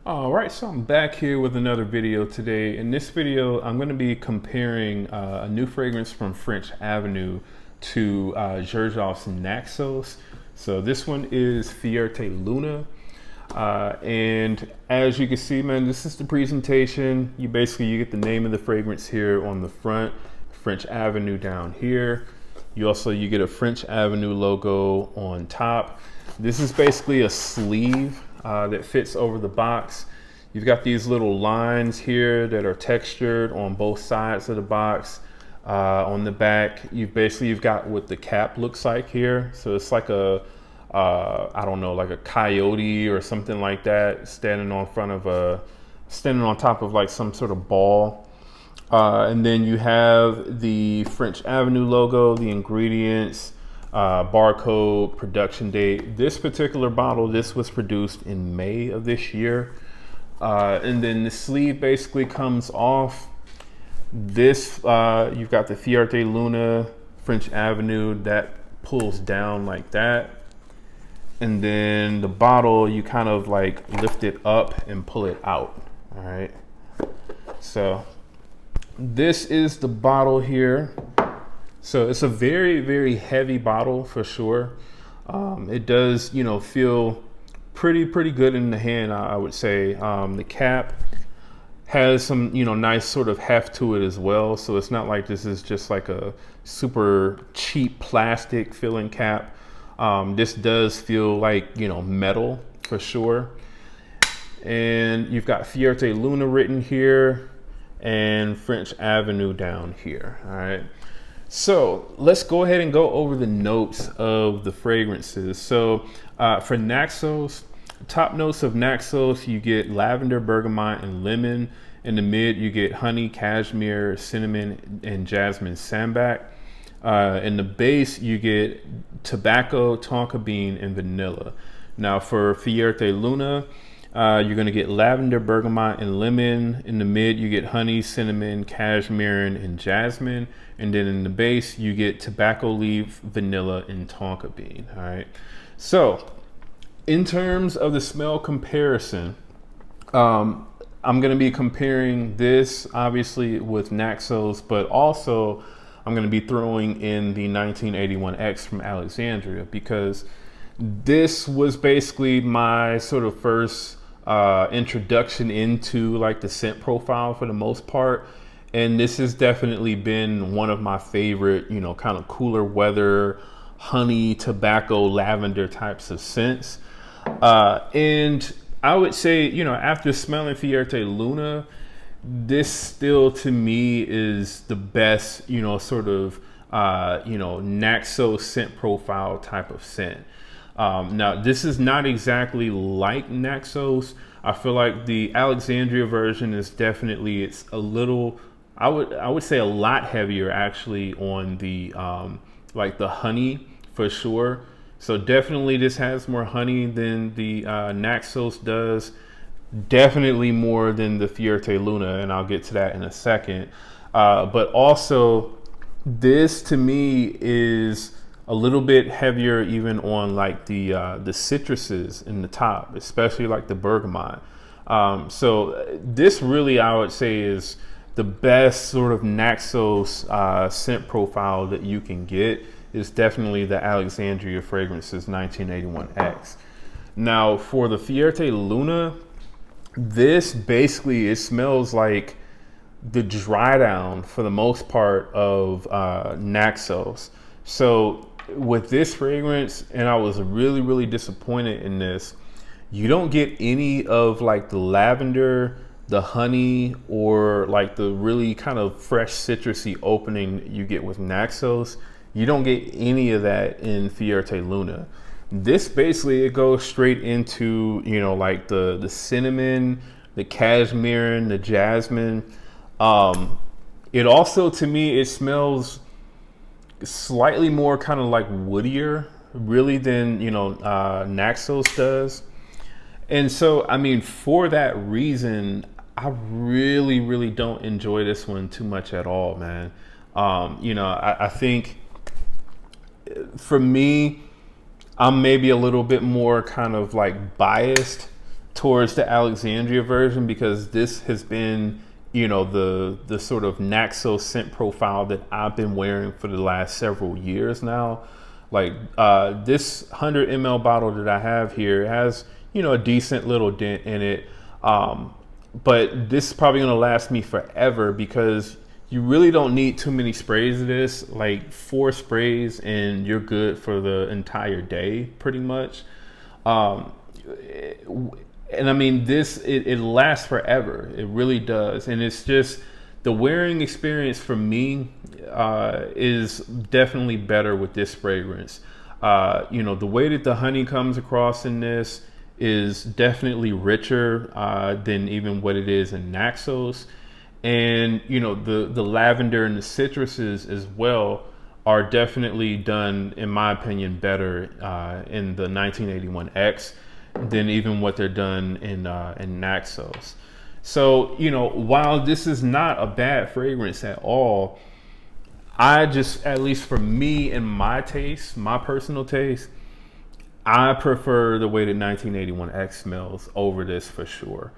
All right, so I'm back here with another video today. In this video, I'm going to be comparing a new fragrance from French Avenue to Xerjoff's Naxos. So this one is Fierte Luna. And as you can see, man, this is the presentation. You get the name of the fragrance here on the front, French Avenue down here. You get a French Avenue logo on top. This is basically a sleeve that fits over the box. You've got these little lines here that are textured on both sides of the box. On the back, you've got what the cap looks like here. So it's like I don't know, like a coyote or something like that, standing on top of like some sort of ball. And then you have the French Avenue logo, the ingredients, barcode, production date. This particular bottle, this was produced in May of this year. And then the sleeve basically comes off. This, you've got the Fierte Luna, French Avenue, that pulls down like that. And then the bottle, you kind of like lift it up and pull it out, all right? So this is the bottle here. So it's a very, very heavy bottle for sure. It does, feel pretty good in the hand, I would say. The cap has some, nice sort of heft to it as well. So it's not like this is just like a super cheap plastic filling cap. This does feel like, metal for sure. And you've got Fierte Luna written here and French Avenue down here, all right? So let's go ahead and go over the notes of the fragrances. So for Naxos, top notes of Naxos, you get lavender, bergamot, and lemon. In the mid, you get honey, cashmere, cinnamon, and jasmine sambac. In the base, you get tobacco, tonka bean, and vanilla. Now for Fierte Luna, you're going to get lavender, bergamot, and lemon. In the mid, you get honey, cinnamon, cashmere, and jasmine. And then in the base, you get tobacco leaf, vanilla, and tonka bean. All right. So in terms of the smell comparison, I'm going to be comparing this obviously with Naxos, but also I'm going to be throwing in the 1981X from Alexandria, because this was basically my sort of first introduction into like the scent profile for the most part. And this has definitely been one of my favorite, kind of cooler weather, honey, tobacco, lavender types of scents. And I would say, after smelling Fierte Luna, this still to me is the best, Naxos scent profile type of scent. Now, this is not exactly like Naxos. I feel like the Alexandria version is definitely, it's a little, I would say a lot heavier actually on the like the honey for sure. So definitely this has more honey than the Naxos does. Definitely more than the Fierte Luna, and I'll get to that in a second. But also this to me is a little bit heavier even on like the citruses in the top, especially like the bergamot. So this really, I would say, is the best sort of Naxos scent profile that you can get. Is definitely the Alexandria Fragrances 1981X. Now for the Fierte Luna, this basically, it smells like the dry down for the most part of Naxos. So with this fragrance, and I was really disappointed in this, you don't get any of like the lavender, the honey, or like the really kind of fresh citrusy opening that you get with Naxos. You don't get any of that in Fierte Luna. This basically, it goes straight into, like the cinnamon, the cashmere, and the jasmine. It also, to me, it smells slightly more kind of like woodier really than, Naxos does. And so, I mean, for that reason, I really don't enjoy this one too much at all, man. I think for me, I'm maybe a little bit more kind of like biased towards the Alexandria version, because this has been, you know, the sort of Naxos scent profile that I've been wearing for the last several years now. Like this 100 ml bottle that I have here has, you know, a decent little dent in it. But this is probably going to last me forever, because you really don't need too many sprays of this, like 4 sprays and you're good for the entire day pretty much. And I mean, this, it lasts forever. It really does. And it's just, the wearing experience for me is definitely better with this fragrance. You know, the way that the honey comes across in this is definitely richer than even what it is in Naxos. And, you know, the lavender and the citruses as well are definitely done, in my opinion, better in the 1981X than even what they're done in Naxos. So, you know, while this is not a bad fragrance at all, I just, at least for me and my taste, my personal taste, I prefer the way that 1981X smells over this for sure.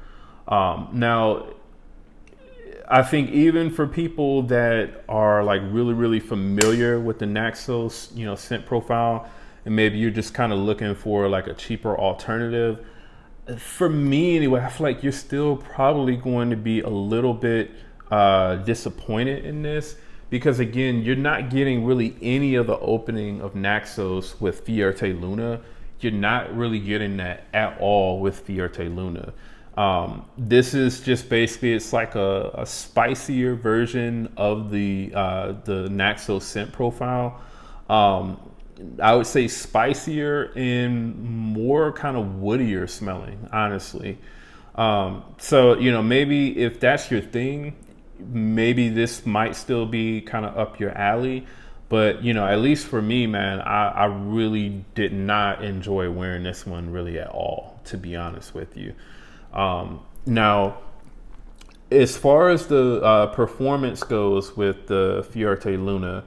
Now, I think even for people that are like really, really familiar with the Naxos, you know, scent profile, and maybe you're just kind of looking for like a cheaper alternative, for me anyway, I feel like you're still probably going to be a little bit disappointed in this, because again, you're not getting really any of the opening of Naxos with Fierte Luna. You're not really getting that at all with Fierte Luna. This is just basically, it's like a spicier version of the Naxos scent profile. I would say spicier and more kind of woodier smelling, honestly. So, you know, maybe if that's your thing, maybe this might still be kind of up your alley. But, you know, at least for me, man, I really did not enjoy wearing this one really at all, to be honest with you. Now, as far as the performance goes with the Fierte Luna,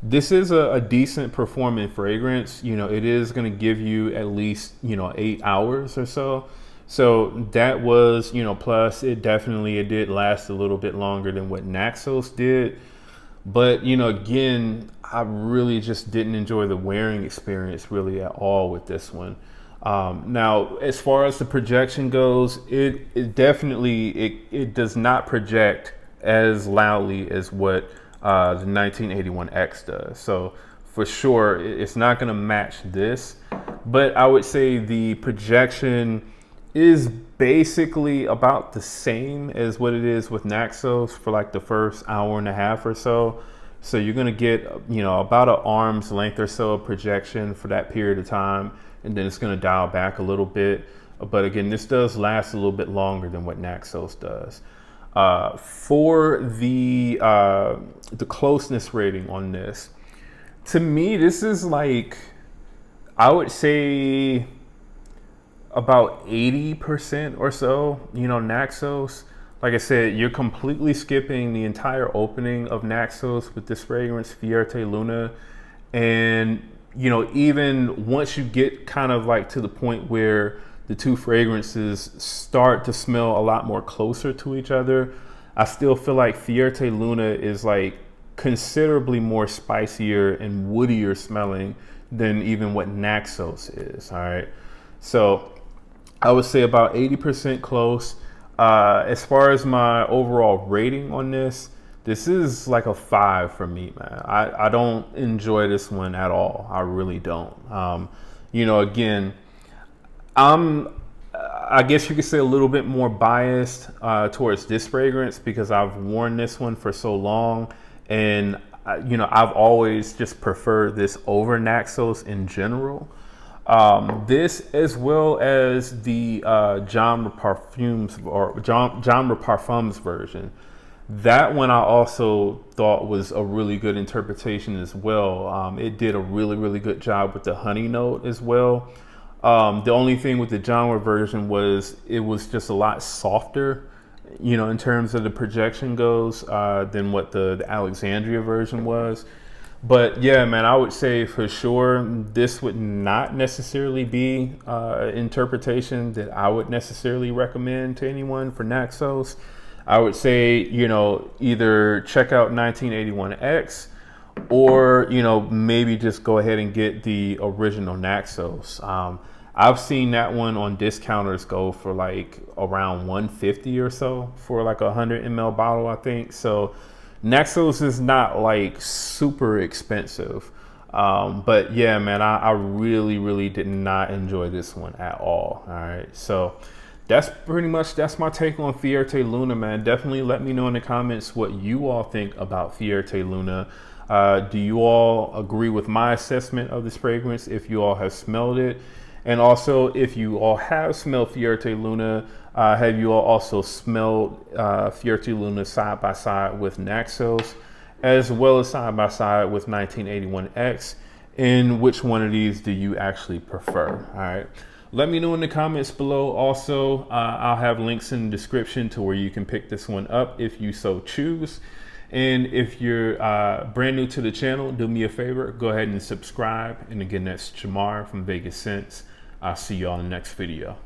this is a decent performing fragrance. You know, it is going to give you at least, you know, 8 hours or so. So that was, you know, plus it did last a little bit longer than what Naxos did. But, you know, again, I really just didn't enjoy the wearing experience really at all with this one. Now, as far as the projection goes, it definitely does not project as loudly as what the 1981X does. So for sure, it's not going to match this. But I would say the projection is basically about the same as what it is with Naxos for like the first hour and a half or so. So you're going to get, you know, about an arm's length or so of projection for that period of time. And then it's going to dial back a little bit. But again, this does last a little bit longer than what Naxos does. For the closeness rating on this, to me, this is like, I would say about 80% or so, you know, Naxos. Like I said, you're completely skipping the entire opening of Naxos with this fragrance, Fierte Luna. And, you know, even once you get kind of like to the point where the two fragrances start to smell a lot more closer to each other, I still feel like Fierte Luna is like considerably more spicier and woodier smelling than even what Naxos is. All right. So I would say about 80% close. As far as my overall rating on this is like a 5 for me, man. I don't enjoy this one at all. I really don't. You know, again, I guess you could say a little bit more biased towards this fragrance because I've worn this one for so long, and you know, I've always just preferred this over Naxos in general. This, as well as the Genre Parfums version, that one I also thought was a really good interpretation as well. It did a really, really good job with the honey note as well. The only thing with the genre version was it was just a lot softer, you know, in terms of the projection goes, than what the Alexandria version was. But yeah, man, I would say for sure this would not necessarily be interpretation that I would necessarily recommend to anyone for Naxos. I would say, you know, either check out 1981X or, you know, maybe just go ahead and get the original Naxos. I've seen that one on discounters go for like around 150 or so for like a 100 ml bottle, I think. So Naxos is not like super expensive. But yeah, man, I really, really did not enjoy this one at all. All right. So that's my take on Fierte Luna, man. Definitely let me know in the comments what you all think about Fierte Luna. Do you all agree with my assessment of this fragrance if you all have smelled it? And also, if you all have smelled Fierte Luna, have you all also smelled Fierte Luna side by side with Naxos, as well as side by side with 1981X? And which one of these do you actually prefer? All right. Let me know in the comments below. Also, I'll have links in the description to where you can pick this one up if you so choose. And if you're brand new to the channel, do me a favor, go ahead and subscribe. And again, that's Jamar from Vegas Sense. I'll see you all in the next video.